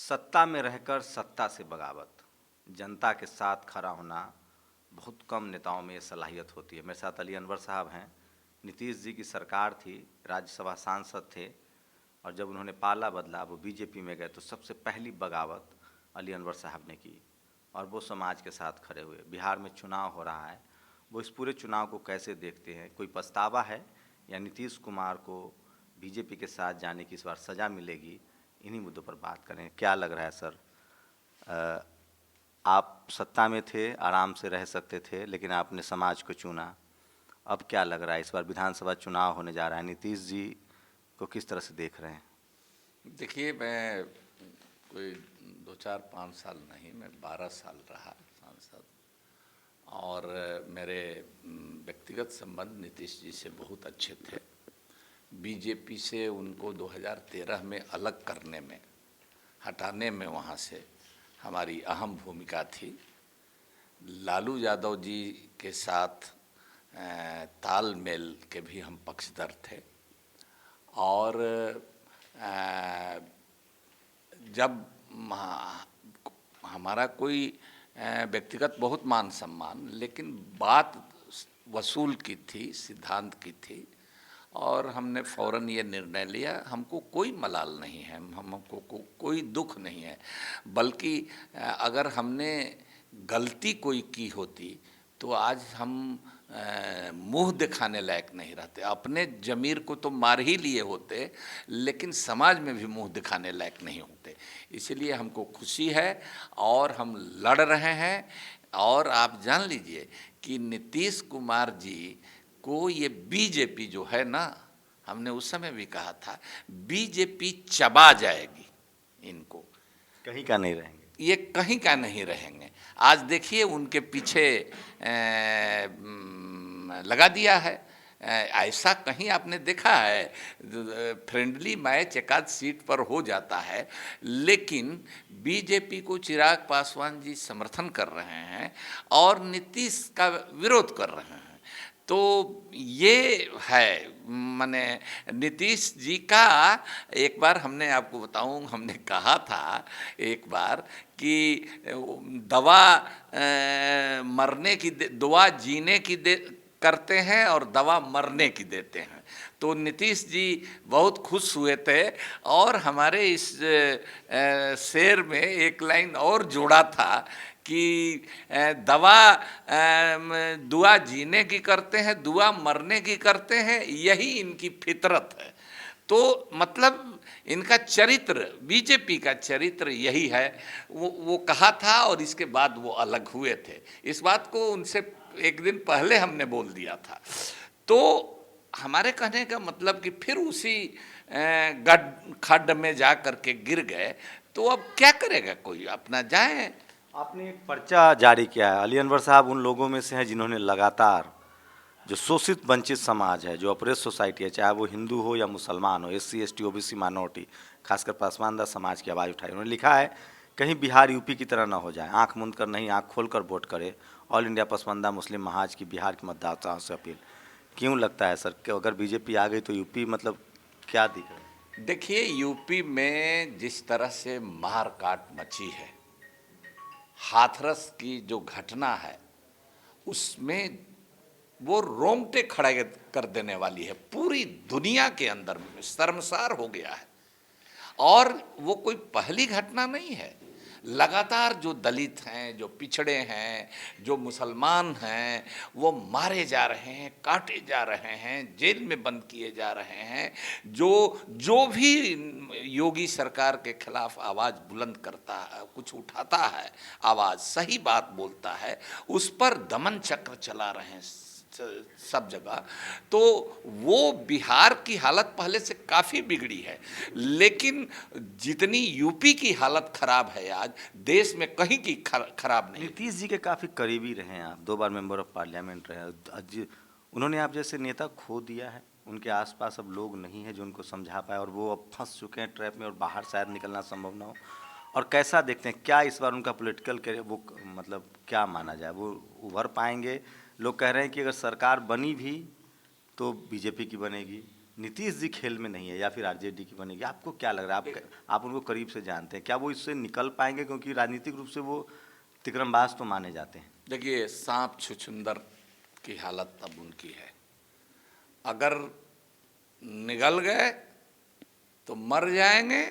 सत्ता में रहकर सत्ता से बगावत, जनता के साथ खड़ा होना बहुत कम नेताओं में ये सलाहियत होती है। मेरे साथ अली अनवर साहब हैं। नीतीश जी की सरकार थी, राज्यसभा सांसद थे, और जब उन्होंने पाला बदला, वो बीजेपी में गए, तो सबसे पहली बगावत अली अनवर साहब ने की और वो समाज के साथ खड़े हुए। बिहार में चुनाव हो रहा है, वो इस पूरे चुनाव को कैसे देखते हैं? कोई पछतावा है या नीतीश कुमार को बीजेपी के साथ जाने की इस बार सज़ा मिलेगी? इन्हीं मुद्दों पर बात करें। क्या लग रहा है सर? आप सत्ता में थे, आराम से रह सकते थे, लेकिन आपने समाज को चुना। अब क्या लग रहा है, इस बार विधानसभा चुनाव होने जा रहा है, नीतीश जी को किस तरह से देख रहे हैं? देखिए, मैं कोई 2 4 5 साल नहीं, मैं 12 साल रहा सांसद। और मेरे व्यक्तिगत संबंध नीतीश जी से बहुत अच्छे थे। बीजेपी से उनको 2013 में अलग करने में, हटाने में वहाँ से हमारी अहम भूमिका थी। लालू यादव जी के साथ तालमेल के भी हम पक्षधर थे। और जब हमारा कोई व्यक्तिगत बहुत मान सम्मान, लेकिन बात वसूल की थी, सिद्धांत की थी, और हमने फ़ौरन ये निर्णय लिया। हमको कोई मलाल नहीं है, हमको कोई दुख नहीं है, बल्कि अगर हमने गलती कोई की होती तो आज हम मुंह दिखाने लायक नहीं रहते। अपने ज़मीर को तो मार ही लिए होते, लेकिन समाज में भी मुंह दिखाने लायक नहीं होते। इसलिए हमको खुशी है और हम लड़ रहे हैं। और आप जान लीजिए कि नीतीश कुमार जी को ये बीजेपी जो है ना, हमने उस समय भी कहा था, बीजेपी चबा जाएगी इनको, कहीं का नहीं रहेंगे। ये कहीं का नहीं रहेंगे। आज देखिए उनके पीछे लगा दिया है। ऐसा कहीं आपने देखा है? फ्रेंडली मैच एक आध सीट पर हो जाता है, लेकिन बीजेपी को चिराग पासवान जी समर्थन कर रहे हैं और नीतीश का विरोध कर रहे हैं। तो ये है, माने नीतीश जी का, एक बार हमने आपको बताऊं, हमने कहा था एक बार कि दवा मरने की दुआ जीने की करते हैं और दवा मरने की देते हैं। तो नीतीश जी बहुत खुश हुए थे और हमारे इस शेर में एक लाइन और जोड़ा था कि दवा दुआ जीने की करते हैं, दुआ मरने की करते हैं, यही इनकी फितरत है। तो मतलब इनका चरित्र, बीजेपी का चरित्र यही है। वो कहा था और इसके बाद वो अलग हुए थे। इस बात को उनसे एक दिन पहले हमने बोल दिया था। तो हमारे कहने का मतलब कि फिर उसी खड्ड में जा करके गिर गए, तो अब क्या करेगा कोई, अपना जाए। आपने एक पर्चा जारी किया है। अली अनवर साहब उन लोगों में से हैं जिन्होंने लगातार जो शोषित वंचित समाज है, जो अप्रेस सोसाइटी है, चाहे वो हिंदू हो या मुसलमान हो, SC ST OBC माइनॉरिटी, खासकर पासवानदा समाज की आवाज़ उठाई। उन्होंने लिखा है, कहीं बिहार यूपी की तरह ना हो जाए, आंख मूंद कर नहीं आंख खोल कर वोट करे। ऑल इंडिया पसमानदा मुस्लिम महाज की बिहार के मतदाताओं से अपील। क्यों लगता है सर कि अगर बीजेपी आ गई तो यूपी मतलब क्या दिख रहा है? देखिए, यूपी में जिस तरह से मार काट मची है, हाथरस की जो घटना है, उसमें वो रोंगटे खड़े कर देने वाली है। पूरी दुनिया के अंदर में शर्मसार हो गया है। और वो कोई पहली घटना नहीं है। लगातार जो दलित हैं, जो पिछड़े हैं, जो मुसलमान हैं, वो मारे जा रहे हैं, काटे जा रहे हैं, जेल में बंद किए जा रहे हैं। जो जो भी योगी सरकार के खिलाफ आवाज़ बुलंद करता है, कुछ उठाता है, आवाज़ सही बात बोलता है, उस पर दमन चक्र चला रहे हैं सब जगह। तो वो बिहार की हालत पहले से काफ़ी बिगड़ी है, लेकिन जितनी यूपी की हालत खराब है आज, देश में कहीं की खराब नहीं। नीतीश जी के काफ़ी करीबी रहे हैं आप, 2 बार मेंबर ऑफ पार्लियामेंट रहे। उन्होंने आप जैसे नेता खो दिया है, उनके आसपास अब लोग नहीं हैं जो उनको समझा पाए, और वो अब फंस चुके हैं ट्रैप में और बाहर शायद निकलना संभव ना हो। और कैसा देखते हैं, क्या इस बार उनका पॉलिटिकल कैरियर वो मतलब क्या माना जाए, वो उभर पाएंगे? लोग कह रहे हैं कि अगर सरकार बनी भी तो बीजेपी की बनेगी, नीतीश जी खेल में नहीं है या फिर आरजेडी की बनेगी, आपको क्या लग रहा है? आप उनको करीब से जानते हैं, क्या वो इससे निकल पाएंगे? क्योंकि राजनीतिक रूप से वो तिकरमबाज तो माने जाते हैं। देखिए, सांप छुछुंदर की हालत अब उनकी है। अगर निगल गए तो मर जाएंगे,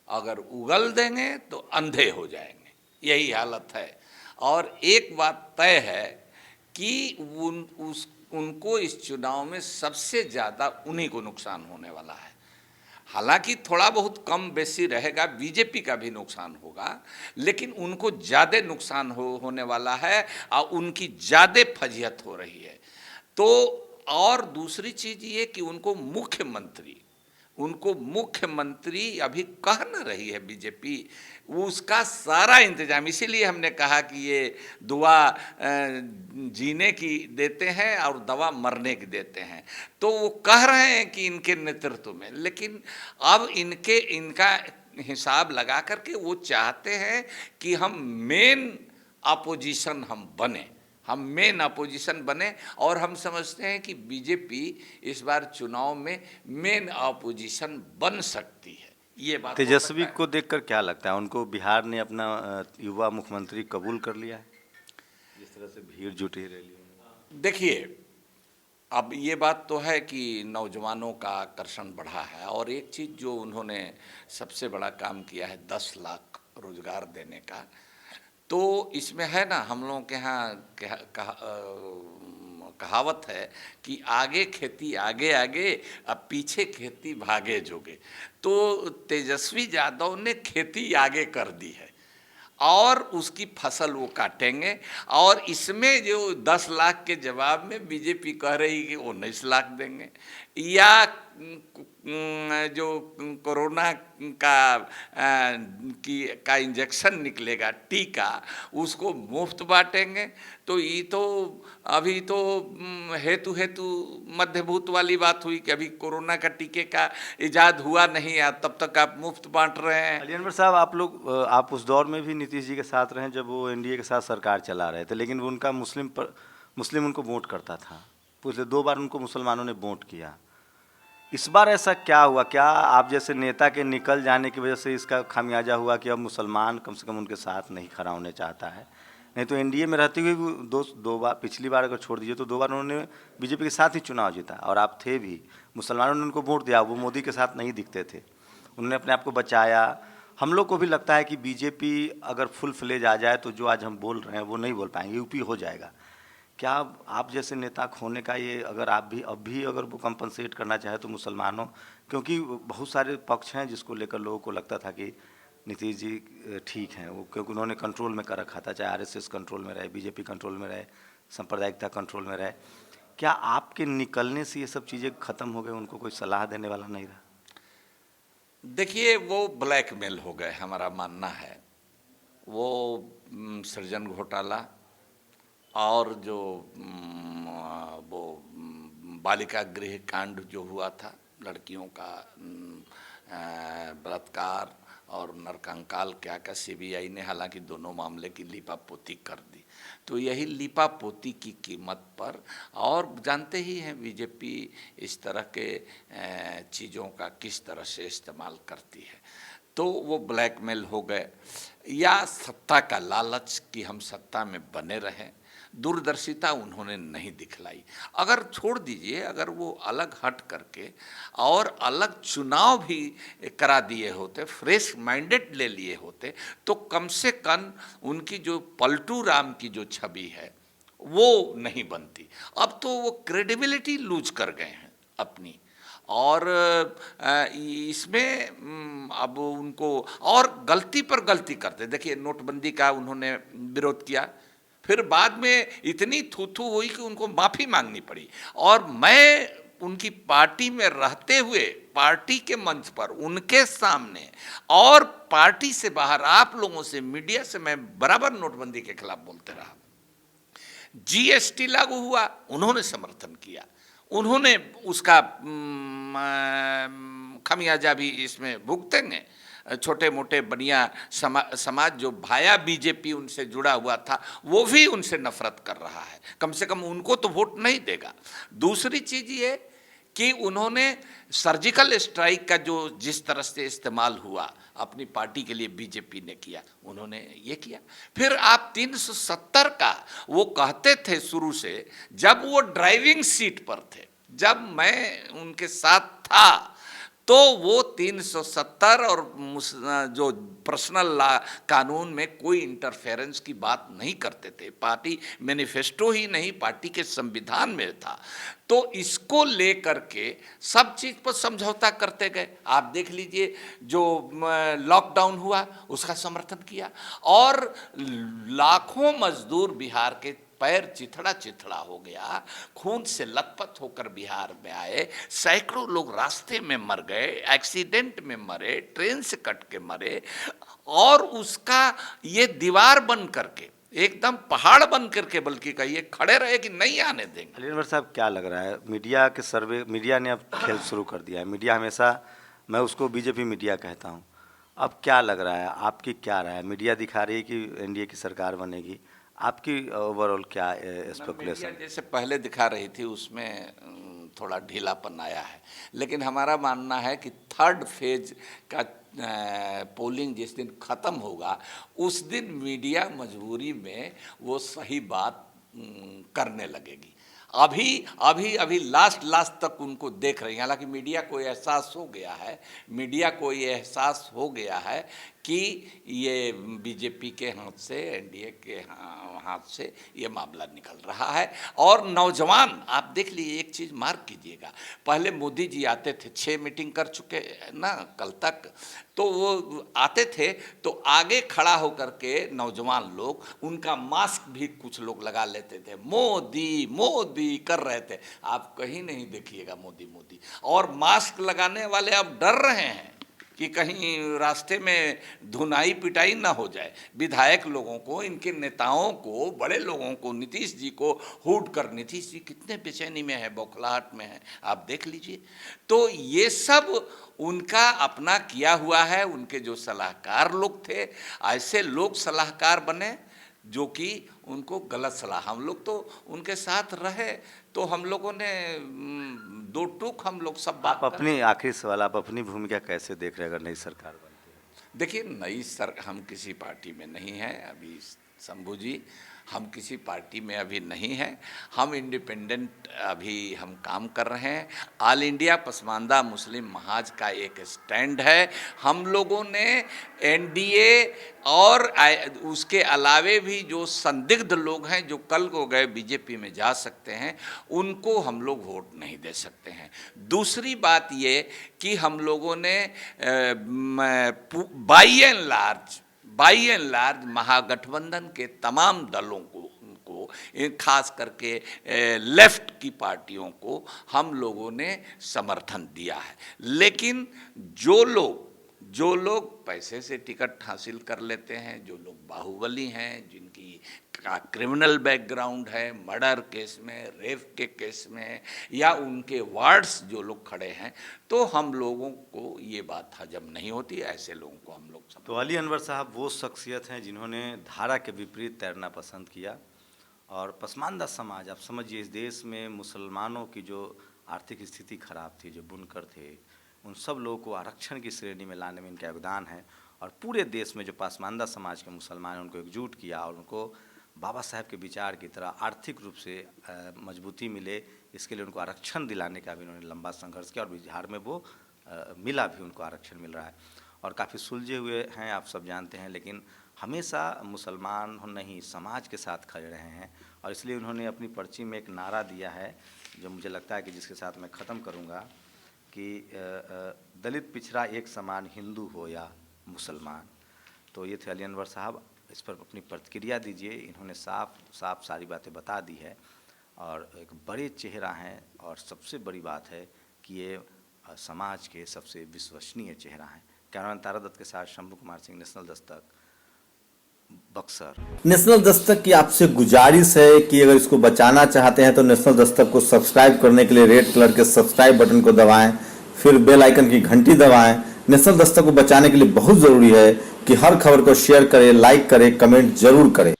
अगर उगल देंगे तो अंधे हो जाएंगे, यही हालत है। और एक बात तय है कि उनको इस चुनाव में सबसे ज़्यादा उन्हीं को नुकसान होने वाला है। हालांकि थोड़ा बहुत कम बेसी रहेगा, बीजेपी का भी नुकसान होगा, लेकिन उनको ज़्यादा नुकसान होने वाला है और उनकी ज़्यादा फजीहत हो रही है। तो और दूसरी चीज़ ये कि उनको मुख्यमंत्री अभी कह न रही है बीजेपी, उसका सारा इंतजाम, इसीलिए हमने कहा कि ये दुआ जीने की देते हैं और दवा मरने की देते हैं। तो वो कह रहे हैं कि इनके नेतृत्व में, लेकिन अब इनका हिसाब लगा करके वो चाहते हैं कि हम मेन अपोजिशन बने, और हम समझते हैं कि बीजेपी इस बार चुनाव में मेन अपोजिशन बन सकती है। ये बात तेजस्वी को देखकर क्या लगता है, उनको बिहार ने अपना युवा मुख्यमंत्री कबूल कर लिया है, जिस तरह से भीड़ जुटी रैली में? देखिए, अब ये बात तो है कि नौजवानों का आकर्षण बढ़ा है, और एक चीज़ जो उन्होंने सबसे बड़ा काम किया है 10 लाख रोजगार देने का, तो इसमें है ना, हम लोगों के यहाँ कहावत है कि आगे खेती आगे आगे, अब पीछे खेती भागे जोगे। तो तेजस्वी यादव ने खेती आगे कर दी है और उसकी फसल वो काटेंगे। और इसमें जो 10 लाख के जवाब में बीजेपी कह रही कि 19 लाख देंगे, या जो कोरोना का इंजेक्शन निकलेगा, टीका, उसको मुफ्त बांटेंगे। तो ये तो अभी तो हेतु मध्यभूत वाली बात हुई कि अभी कोरोना का टीके का इजाद हुआ नहीं है, तब तक आप मुफ्त बांट रहे हैं। अली अनवर साहब, आप उस दौर में भी नीतीश जी के साथ रहे जब वो एनडीए के साथ सरकार चला रहे थे, लेकिन वो उनका मुस्लिम उनको वोट करता था। पिछले 2 बार उनको मुसलमानों ने वोट किया। इस बार ऐसा क्या हुआ? क्या आप जैसे नेता के निकल जाने की वजह से इसका खामियाजा हुआ कि अब मुसलमान कम से कम उनके साथ नहीं खड़ा होने चाहता है? नहीं तो एनडीए में रहते हुए भी दो बार, पिछली बार अगर छोड़ दीजिए तो 2 बार उन्होंने बीजेपी के साथ ही चुनाव जीता, और आप थे भी। मुसलमानों ने उनको वोट दिया, वो मोदी के साथ नहीं दिखते थे, उन्होंने अपने आप को बचाया। हम लोग को भी लगता है कि बीजेपी अगर फुल फ्लेज आ जाए तो जो आज हम बोल रहे हैं वो नहीं बोल पाएंगे, यूपी हो जाएगा। क्या आप जैसे नेता खोने का ये, अगर आप भी अब भी अगर वो कंपनसेट करना चाहे तो मुसलमानों, क्योंकि बहुत सारे पक्ष हैं जिसको लेकर लोगों को लगता था कि नीतीश जी ठीक हैं, वो क्योंकि उन्होंने कंट्रोल में कर रखा था, चाहे आरएसएस कंट्रोल में रहे, बीजेपी कंट्रोल में रहे, सांप्रदायिकता कंट्रोल में रहे। क्या आपके निकलने से ये सब चीज़ें खत्म हो गए, उनको कोई सलाह देने वाला नहीं रहा? देखिए, वो ब्लैकमेल हो गए, हमारा मानना है। वो सृजन घोटाला और जो वो बालिका गृह कांड जो हुआ था, लड़कियों का बलात्कार और नरकंकाल, क्या सीबीआई ने हालांकि दोनों मामले की लीपापोती कर दी। तो यही लीपापोती की कीमत पर, और जानते ही हैं बीजेपी इस तरह के चीज़ों का किस तरह से इस्तेमाल करती है। तो वो ब्लैकमेल हो गए, या सत्ता का लालच कि हम सत्ता में बने रहें, दूरदर्शिता उन्होंने नहीं दिखलाई। अगर छोड़ दीजिए, अगर वो अलग हट करके और अलग चुनाव भी करा दिए होते, फ्रेश माइंडेड ले लिए होते, तो कम से कम उनकी जो पलटू राम की जो छवि है वो नहीं बनती। अब तो वो क्रेडिबिलिटी लूज कर गए हैं अपनी, और इसमें अब उनको और गलती पर गलती करते। देखिए, नोटबंदी का उन्होंने विरोध किया, फिर बाद में इतनी थू हुई कि उनको माफ़ी मांगनी पड़ी। और मैं उनकी पार्टी में रहते हुए, पार्टी के मंच पर, उनके सामने और पार्टी से बाहर आप लोगों से, मीडिया से, मैं बराबर नोटबंदी के खिलाफ बोलते रहा। जीएसटी लागू हुआ, उन्होंने समर्थन किया, उन्होंने उसका खमियाजा भी इसमें भुगतेंगे। छोटे मोटे बनिया समाज जो भाया बीजेपी उनसे जुड़ा हुआ था, वो भी उनसे नफरत कर रहा है, कम से कम उनको तो वोट नहीं देगा। दूसरी चीज़ ये कि उन्होंने सर्जिकल स्ट्राइक का जो जिस तरह से इस्तेमाल हुआ अपनी पार्टी के लिए बीजेपी ने किया, उन्होंने ये किया। फिर आप 370 का वो कहते थे शुरू से, जब वो ड्राइविंग सीट पर थे, जब मैं उनके साथ था, तो वो 370 और जो पर्सनल कानून में कोई इंटरफेरेंस की बात नहीं करते थे। पार्टी मैनिफेस्टो ही नहीं, पार्टी के संविधान में था। तो इसको लेकर के सब चीज़ पर समझौता करते गए। आप देख लीजिए, जो लॉकडाउन हुआ उसका समर्थन किया, और लाखों मजदूर बिहार के पैर चिथड़ा चिथड़ा हो गया, खून से लथपथ होकर बिहार में आए, सैकड़ों लोग रास्ते में मर गए, एक्सीडेंट में मरे, ट्रेन से कट के मरे, और उसका ये दीवार बन करके, एकदम पहाड़ बन करके बल्कि कहिए, खड़े रहे कि नहीं आने देंगे। अली अनवर साहब, क्या लग रहा है, मीडिया के सर्वे, मीडिया ने अब खेल शुरू कर दिया है। मीडिया हमेशा, मैं उसको बीजेपी मीडिया कहता हूँ। अब क्या लग रहा है, आपकी क्या राय है? मीडिया दिखा रही है कि एनडीए की सरकार बनेगी, आपकी ओवरऑल क्या स्पेकुलेशन? जैसे पहले दिखा रही थी उसमें थोड़ा ढीलापन आया है, लेकिन हमारा मानना है कि थर्ड फेज का पोलिंग जिस दिन ख़त्म होगा, उस दिन मीडिया मजबूरी में वो सही बात करने लगेगी। अभी लास्ट तक उनको देख रही हैं। हालांकि मीडिया को एहसास हो गया है, कि ये बीजेपी के हाथ से, एनडीए के हाथ से ये मामला निकल रहा है। और नौजवान, आप देख लीजिए, एक चीज़ मार्क कीजिएगा, पहले मोदी जी आते थे, 6 मीटिंग कर चुके ना कल तक, तो वो आते थे तो आगे खड़ा होकर के नौजवान लोग, उनका मास्क भी कुछ लोग लगा लेते थे, मोदी मोदी कर रहे थे। आप कहीं नहीं देखिएगा मोदी मोदी। और मास्क लगाने वाले अब डर रहे हैं कि कहीं रास्ते में धुनाई पिटाई ना हो जाए। विधायक लोगों को, इनके नेताओं को, बड़े लोगों को, नीतीश जी को हुड कर, नीतीश जी कितने बेचैनी में है, बौखलाहट में है, आप देख लीजिए। तो ये सब उनका अपना किया हुआ है। उनके जो सलाहकार लोग थे, ऐसे लोग सलाहकार बने जो कि उनको गलत सलाह, हम लोग तो उनके साथ रहे, तो हम लोगों ने दो टूक हम लोग सब बात। आप अपनी, आखिरी सवाल, आप अपनी भूमिका कैसे देख रहे हैं अगर नई सरकार बनती है? देखिए, हम किसी पार्टी में नहीं हैं अभी, शंभू जी, हम किसी पार्टी में अभी नहीं हैं। हम इंडिपेंडेंट अभी हम काम कर रहे हैं। ऑल इंडिया पसमानदा मुस्लिम महाज का एक स्टैंड है। हम लोगों ने एनडीए और उसके अलावे भी जो संदिग्ध लोग हैं, जो कल को गए बीजेपी में जा सकते हैं, उनको हम लोग वोट नहीं दे सकते हैं। दूसरी बात ये कि हम लोगों ने बाई एंड लार्ज महागठबंधन के तमाम दलों को, खास करके लेफ्ट की पार्टियों को हम लोगों ने समर्थन दिया है। लेकिन जो लोग पैसे से टिकट हासिल कर लेते हैं, जो लोग बाहुबली हैं, जिनकी का क्रिमिनल बैकग्राउंड है, मर्डर केस में, रेप के केस में, या उनके वार्ड्स जो लोग खड़े हैं, तो हम लोगों को ये बात हजम नहीं होती। ऐसे लोगों को हम लोग तो अली अनवर साहब वो शख्सियत हैं जिन्होंने धारा के विपरीत तैरना पसंद किया। और पसमानदा समाज, आप समझिए, इस देश में मुसलमानों की जो आर्थिक स्थिति खराब थी, जो बुनकर थे, उन सब लोगों को आरक्षण की श्रेणी में लाने में इनका योगदान है। और पूरे देश में जो पसमानदा समाज के मुसलमान हैं, उनको एकजुट किया और उनको बाबा साहब के विचार की तरह आर्थिक रूप से मजबूती मिले, इसके लिए उनको आरक्षण दिलाने का भी उन्होंने लंबा संघर्ष किया। और बिहार में वो मिला भी, उनको आरक्षण मिल रहा है। और काफ़ी सुलझे हुए हैं, आप सब जानते हैं, लेकिन हमेशा मुसलमान नहीं, समाज के साथ खड़े रहे हैं। और इसलिए उन्होंने अपनी पर्ची में एक नारा दिया है, जो मुझे लगता है कि जिसके साथ मैं ख़त्म करूँगा, कि दलित पिछड़ा एक समान, हिंदू हो या मुसलमान। तो ये थे अली अनवर साहब, इस पर अपनी प्रतिक्रिया दीजिए। इन्होंने साफ सारी बातें बता दी है, और एक बड़े चेहरा हैं, और सबसे बड़ी बात है कि ये समाज के सबसे विश्वसनीय चेहरा हैं। कैमरामैन तारा दत्त के साथ शंभू कुमार सिंह, नेशनल दस्तक, बक्सर। नेशनल दस्तक की आपसे गुजारिश है कि अगर इसको बचाना चाहते हैं तो नेशनल दस्तक को सब्सक्राइब करने के लिए रेड कलर के सब्सक्राइब बटन को दबाएं, फिर बेल आइकन की घंटी दबाएं। नेशनल दस्तक को बचाने के लिए बहुत ज़रूरी है कि हर खबर को शेयर करें, लाइक करें, कमेंट जरूर करें।